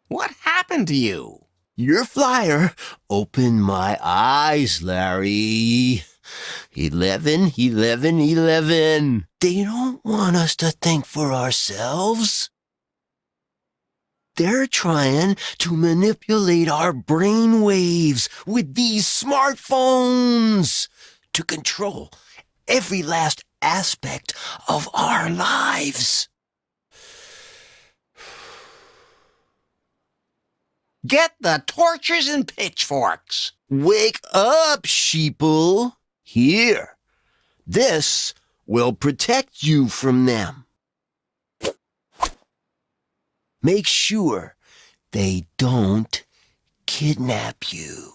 What happened to you? Your flyer opened my eyes, Larry. 11, 11, 11. They don't want us to think for ourselves. They're trying to manipulate our brain waves with these smartphones to control every last aspect of our lives. Get the torches and pitchforks. Wake up, sheeple. Here. This will protect you from them. Make sure they don't kidnap you.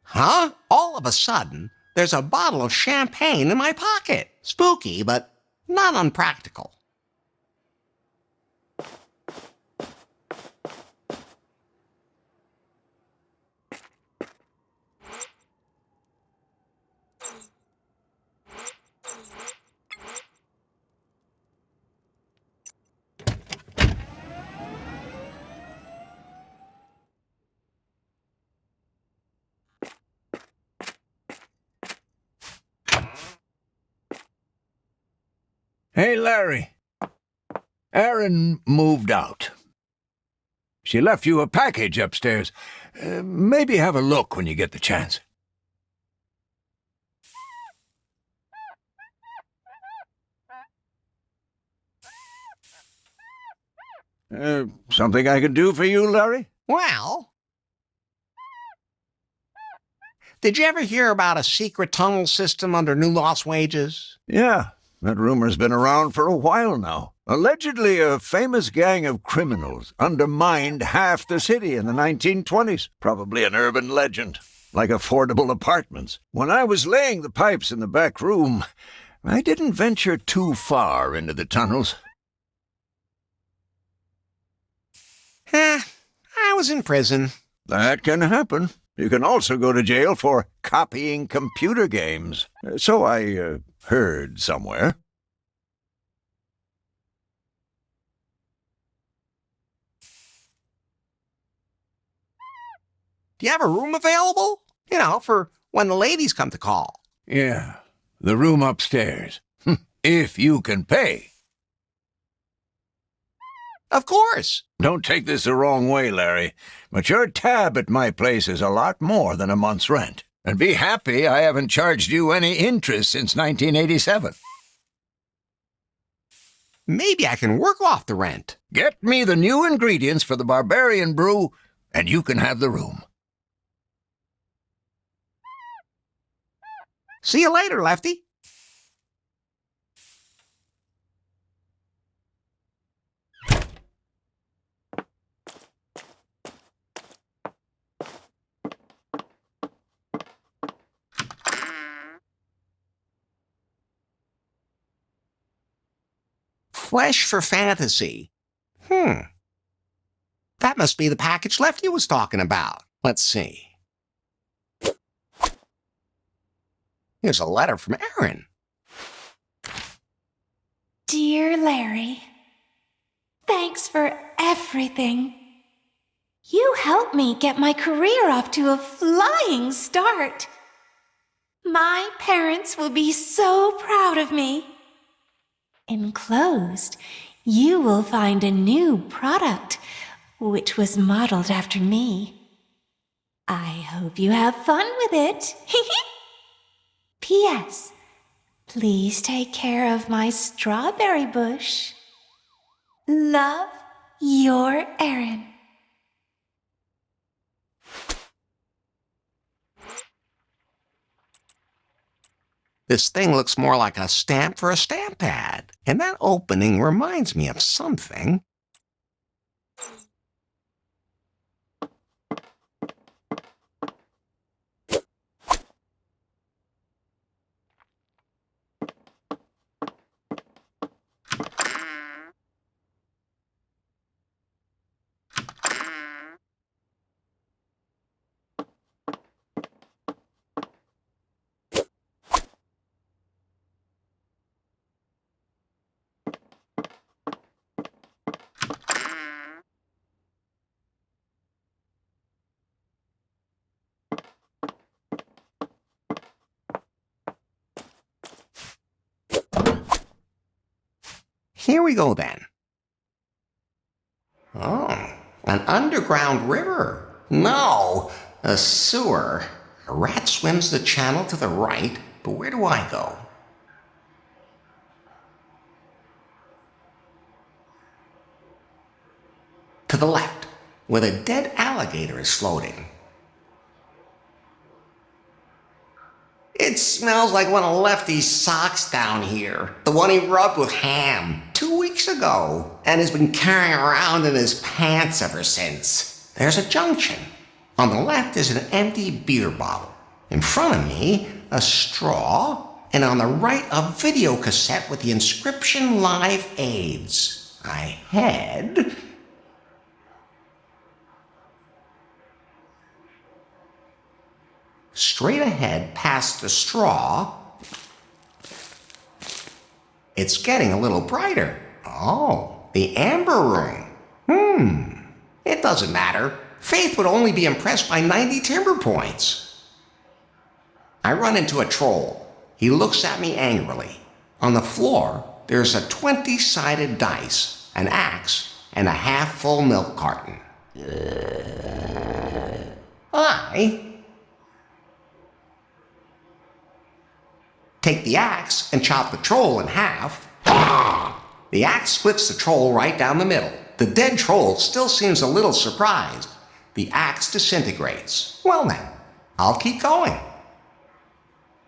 Huh? All of a sudden, there's a bottle of champagne in my pocket. Spooky, but not unpractical. Hey, Larry. Erin moved out. She left you a package upstairs. Maybe have a look when you get the chance. Something I can do for you, Larry? Well, did you ever hear about a secret tunnel system under New Lost Wages? Yeah, that rumor's been around for a while now. Allegedly, a famous gang of criminals undermined half the city in the 1920s. Probably an urban legend, like affordable apartments. When I was laying the pipes in the back room, I didn't venture too far into the tunnels. I was in prison. That can happen. You can also go to jail for copying computer games. So I heard somewhere. Do you have a room available? You know, for when the ladies come to call. Yeah, the room upstairs. If you can pay. Of course. Don't take this the wrong way, Larry, but your tab at my place is a lot more than a month's rent. And be happy I haven't charged you any interest since 1987. Maybe I can work off the rent. Get me the new ingredients for the barbarian brew, and you can have the room. See you later, Lefty. Flesh for fantasy. That must be the package Lefty was talking about. Let's see. Here's a letter from Erin. Dear Larry, thanks for everything. You helped me get my career off to a flying start. My parents will be so proud of me. Enclosed, you will find a new product, which was modeled after me. I hope you have fun with it. P.S. Please take care of my strawberry bush. Love, your Erin. This thing looks more like a stamp for a stamp pad, and that opening reminds me of something. Here we go then. Oh, an underground river. No, a sewer. A rat swims the channel to the right, but where do I go? To the left, where the dead alligator is floating. It smells like one of Lefty's socks down here. The one he rubbed with ham 2 weeks ago and has been carrying around in his pants ever since. There's a junction. On the left is an empty beer bottle. In front of me, a straw. And on the right, a video cassette with the inscription Live AIDS. I head... straight ahead past the straw. It's getting a little brighter. Oh, the amber room. It doesn't matter. Faith would only be impressed by 90 timber points. I run into a troll. He looks at me angrily. On the floor, there's a 20-sided dice, an axe, and a half-full milk carton. I take the axe and chop the troll in half. The axe splits the troll right down the middle. The dead troll still seems a little surprised. The axe disintegrates. Well then, I'll keep going.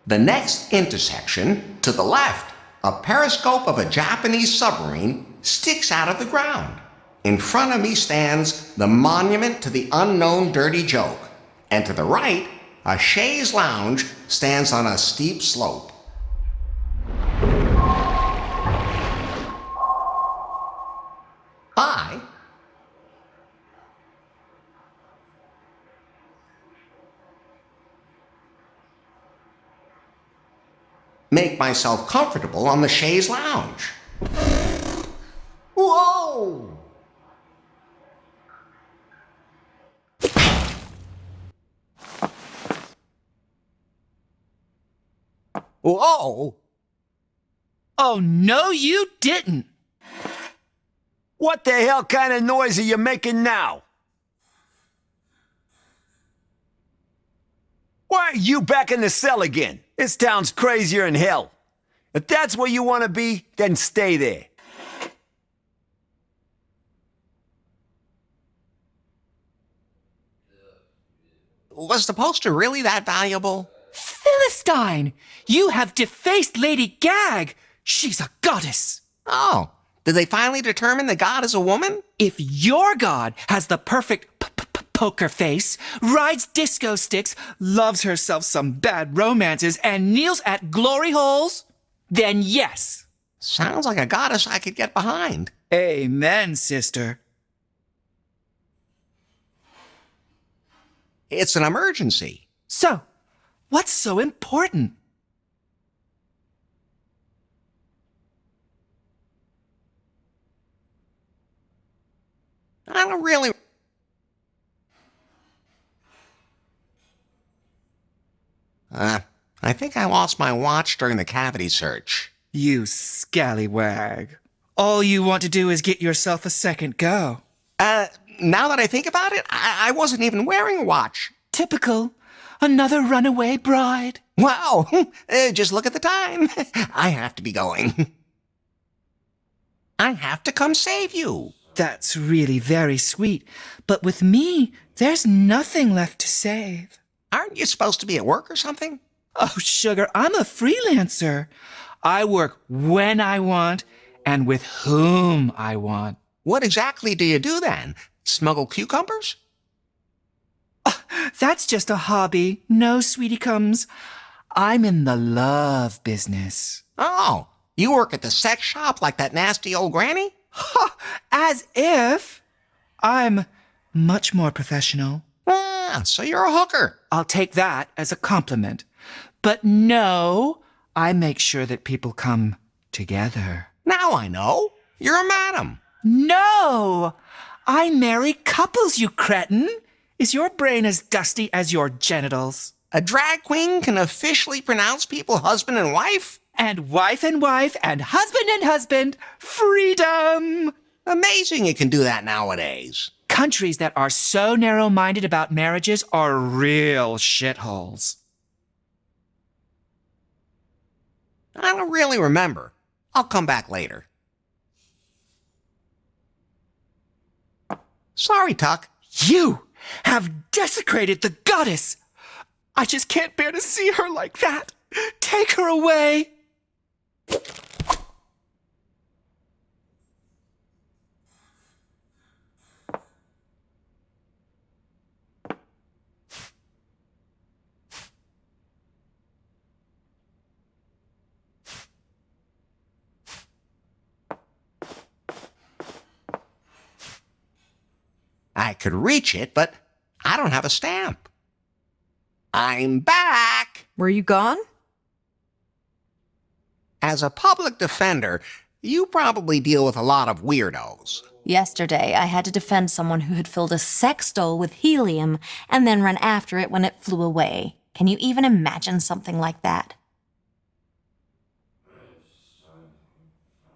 The next intersection, to the left, a periscope of a Japanese submarine sticks out of the ground. In front of me stands the monument to the unknown dirty joke. And to the right, a chaise lounge stands on a steep slope. I make myself comfortable on the chaise lounge. Whoa! Whoa! Oh, no, you didn't. What the hell kind of noise are you making now? Why are you back in the cell again? This town's crazier than hell. If that's where you want to be, then stay there. Was the poster really that valuable? Philistine, you have defaced Lady Gag. She's a goddess. Oh, did they finally determine that God is a woman? If your god has the perfect poker face, rides disco sticks, loves herself some bad romances, and kneels at glory holes, then yes. Sounds like a goddess I could get behind. Amen, sister. It's an emergency. So, what's so important? I don't really... I think I lost my watch during the cavity search. You scallywag. All you want to do is get yourself a second go. Now that I think about it, I wasn't even wearing a watch. Typical. Another runaway bride. Wow, just look at the time. I have to be going. I have to come save you. That's really very sweet. But with me, there's nothing left to save. Aren't you supposed to be at work or something? Oh, sugar, I'm a freelancer. I work when I want and with whom I want. What exactly do you do then? Smuggle cucumbers? That's just a hobby. No, sweetie comes. I'm in the love business. Oh, you work at the sex shop like that nasty old granny? Ha! As if. I'm much more professional. Ah, so you're a hooker. I'll take that as a compliment. But no, I make sure that people come together. Now I know. You're a madam. No! I marry couples, you cretin! Is your brain as dusty as your genitals? A drag queen can officially pronounce people husband and wife? And wife and husband. Freedom! Amazing it can do that nowadays. Countries that are so narrow-minded about marriages are real shitholes. I don't really remember. I'll come back later. Sorry, Tuck. You have desecrated the goddess! I just can't bear to see her like that. Take her away! I could reach it, but I don't have a stamp. I'm back! Were you gone? As a public defender, you probably deal with a lot of weirdos. Yesterday, I had to defend someone who had filled a sex doll with helium and then run after it when it flew away. Can you even imagine something like that?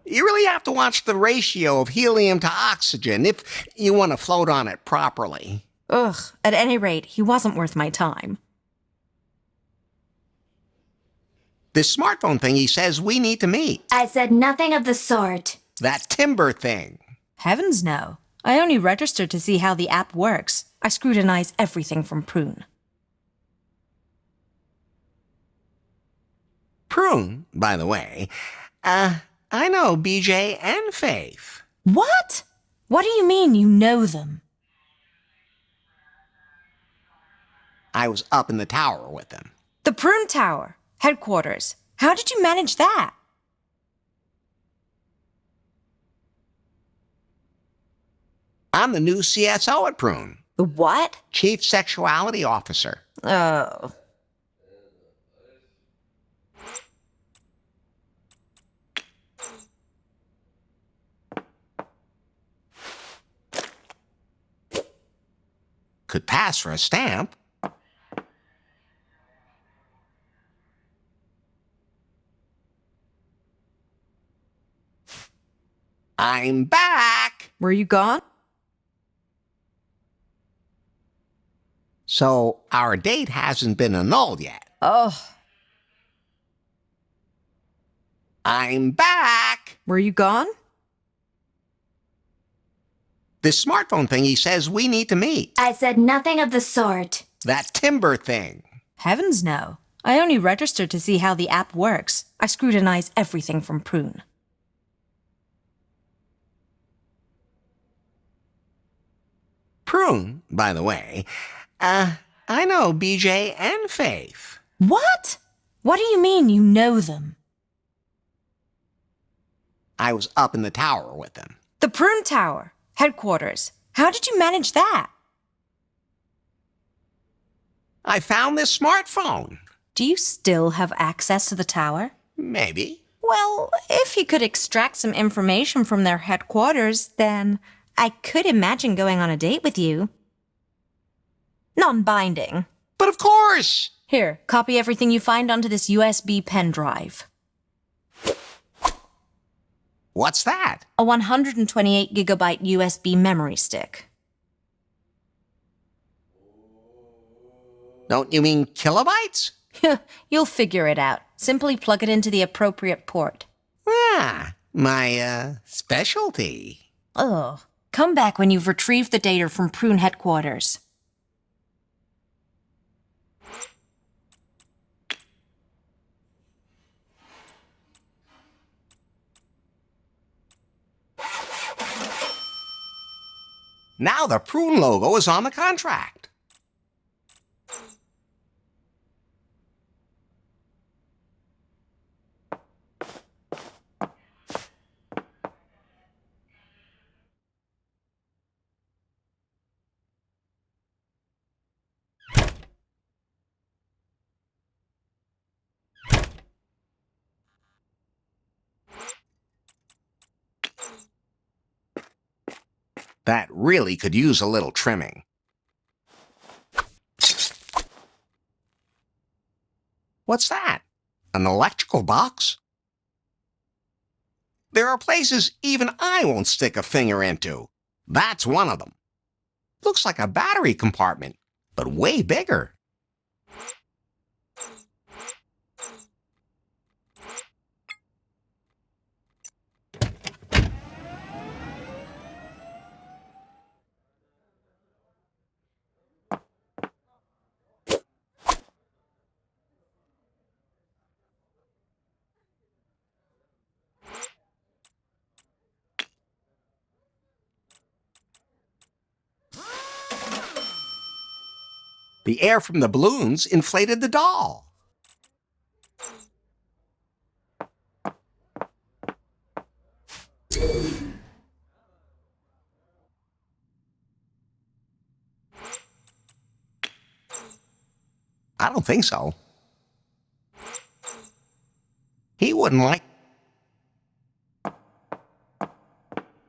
You really have to watch the ratio of helium to oxygen if you want to float on it properly. Ugh, at any rate, he wasn't worth my time. This smartphone thing he says we need to meet. I said nothing of the sort. That timber thing. Heavens no. I only registered to see how the app works. I scrutinize everything from Prune. Prune, by the way. I know BJ and Faith. What? What do you mean you know them? I was up in the tower with them. The Prune Tower, headquarters. How did you manage that? I'm the new CSO at Prune. The what? Chief Sexuality Officer. Oh. Could pass for a stamp. I'm back! Were you gone? So our date hasn't been annulled yet. Oh. I'm back! Were you gone? This smartphone thing he says we need to meet. I said nothing of the sort. That timber thing. Heavens no. I only registered to see how the app works. I scrutinize everything from Prune. Prune, by the way. I know BJ and Faith. What? What do you mean you know them? I was up in the tower with them. The Prune Tower, headquarters. How did you manage that? I found this smartphone. Do you still have access to the tower? Maybe. Well, if you could extract some information from their headquarters, then I could imagine going on a date with you. Non-binding. But of course! Here, copy everything you find onto this USB pen drive. What's that? A 128 gigabyte USB memory stick. Don't you mean kilobytes? You'll figure it out. Simply plug it into the appropriate port. Ah, my, specialty. Oh. Come back when you've retrieved the data from Prune headquarters. Now the Prune logo is on the contract. That really could use a little trimming. What's that? An electrical box? There are places even I won't stick a finger into. That's one of them. Looks like a battery compartment, but way bigger. The air from the balloons inflated the doll. I don't think so. He wouldn't like...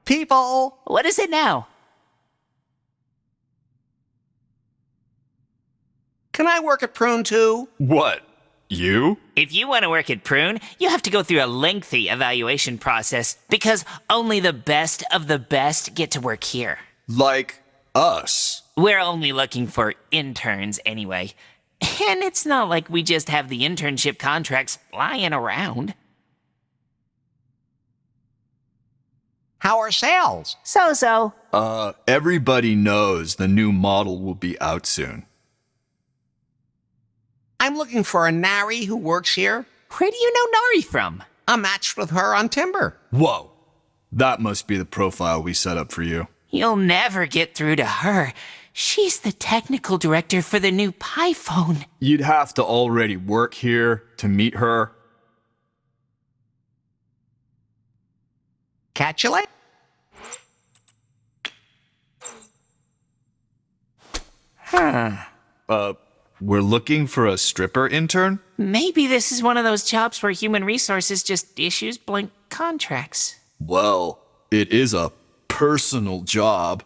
People! What is it now? Can I work at Prune too? What? You? If you want to work at Prune, you have to go through a lengthy evaluation process because only the best of the best get to work here. Like us? We're only looking for interns anyway. And it's not like we just have the internship contracts lying around. How are sales? So. Everybody knows the new model will be out soon. I'm looking for a Nari who works here. Where do you know Nari from? I matched with her on Timber. Whoa. That must be the profile we set up for you. You'll never get through to her. She's the technical director for the new Pi phone. You'd have to already work here to meet her. Catch you later. We're looking for a stripper intern? Maybe this is one of those jobs where human resources just issues blank contracts. Well, it is a personal job.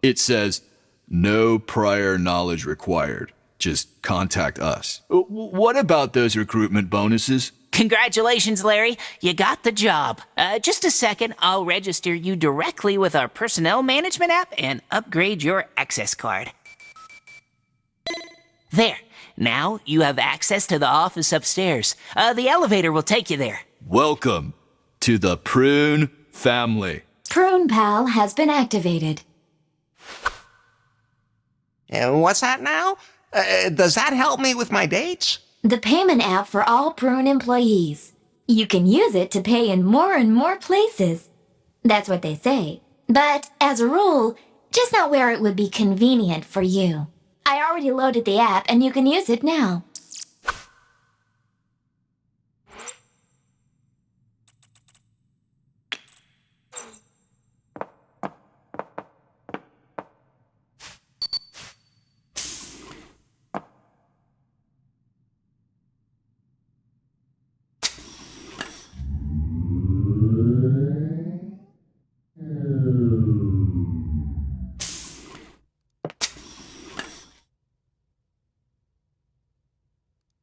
It says, no prior knowledge required. Just contact us. What about those recruitment bonuses? Congratulations, Larry. You got the job. Just a second, I'll register you directly with our personnel management app and upgrade your access card. There. Now you have access to the office upstairs. The elevator will take you there. Welcome to the Prune family. Prune Pal has been activated. And what's that now? Does that help me with my dates? The payment app for all Prune employees. You can use it to pay in more and more places. That's what they say. But as a rule, just not where it would be convenient for you. I already loaded the app and you can use it now.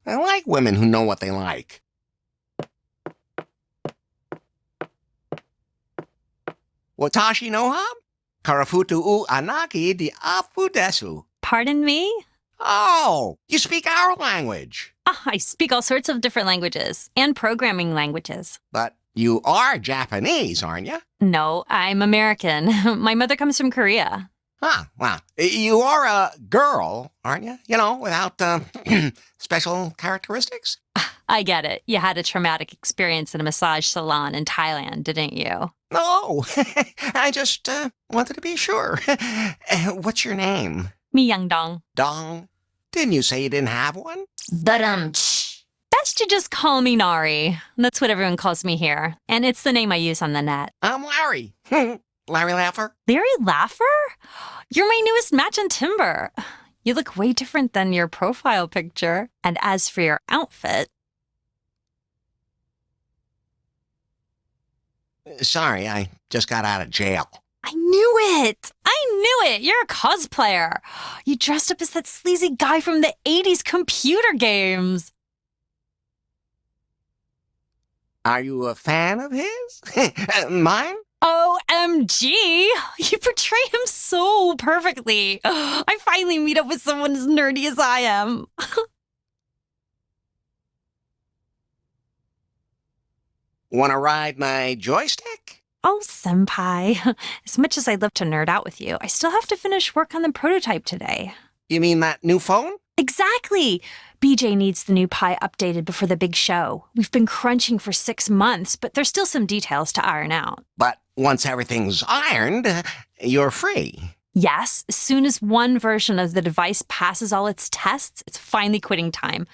I like women who know what they like. Watashi no ha? Karafutu u anaki di afu desu. Pardon me? Oh, you speak our language. I speak all sorts of different languages and programming languages. But you are Japanese, aren't you? No, I'm American. My mother comes from Korea. Huh, well, you are a girl, aren't you? You know, without special characteristics? I get it. You had a traumatic experience in a massage salon in Thailand, didn't you? No, I just wanted to be sure. What's your name? Mi Young Dong. Dong? Didn't you say you didn't have one? Best you just call me Nari. That's what everyone calls me here. And it's the name I use on the net. I'm Larry. Larry Laffer? Larry Laffer? You're my newest match on Timber. You look way different than your profile picture. And as for your outfit... Sorry, I just got out of jail. I knew it! You're a cosplayer. You dressed up as that sleazy guy from the 80s computer games. Are you a fan of his? Mine? OMG! You portray him so perfectly. I finally meet up with someone as nerdy as I am. Want to ride my joystick? Oh, senpai. As much as I'd love to nerd out with you, I still have to finish work on the prototype today. You mean that new phone? Exactly! BJ needs the new Pi updated before the big show. We've been crunching for 6 months, but there's still some details to iron out. But once everything's ironed, you're free. Yes, as soon as one version of the device passes all its tests, it's finally quitting time.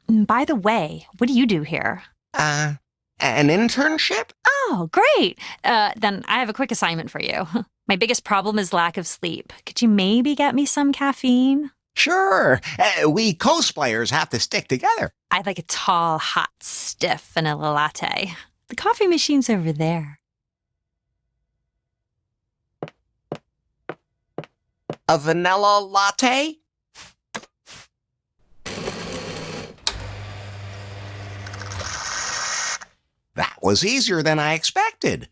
And by the way, what do you do here? An internship? Oh, great! Then I have a quick assignment for you. My biggest problem is lack of sleep. Could you maybe get me some caffeine? Sure. We cosplayers have to stick together. I'd like a tall, hot, stiff vanilla latte. The coffee machine's over there. A vanilla latte? That was easier than I expected.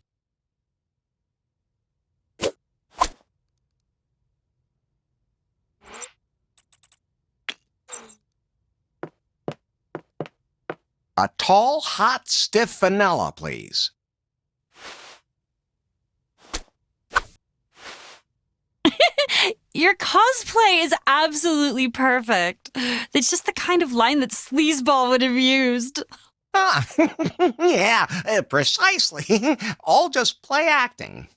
A tall, hot, stiff vanilla, please. Your cosplay is absolutely perfect. It's just the kind of line that Sleazeball would have used. Ah, yeah, precisely. All just play acting.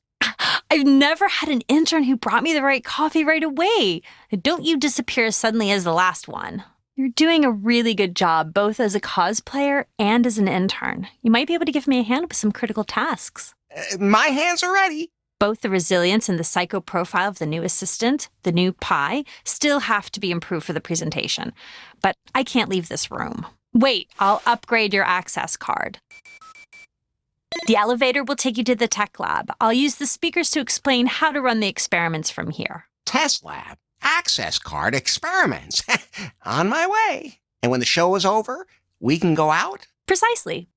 I've never had an intern who brought me the right coffee right away. Don't you disappear as suddenly as the last one. You're doing a really good job, both as a cosplayer and as an intern. You might be able to give me a hand with some critical tasks. My hands are ready. Both the resilience and the psycho profile of the new assistant, the new Pi, still have to be improved for the presentation. But I can't leave this room. Wait, I'll upgrade your access card. The elevator will take you to the tech lab. I'll use the speakers to explain how to run the experiments from here. Test lab, access card, experiments. On my way. And when the show is over, we can go out? Precisely.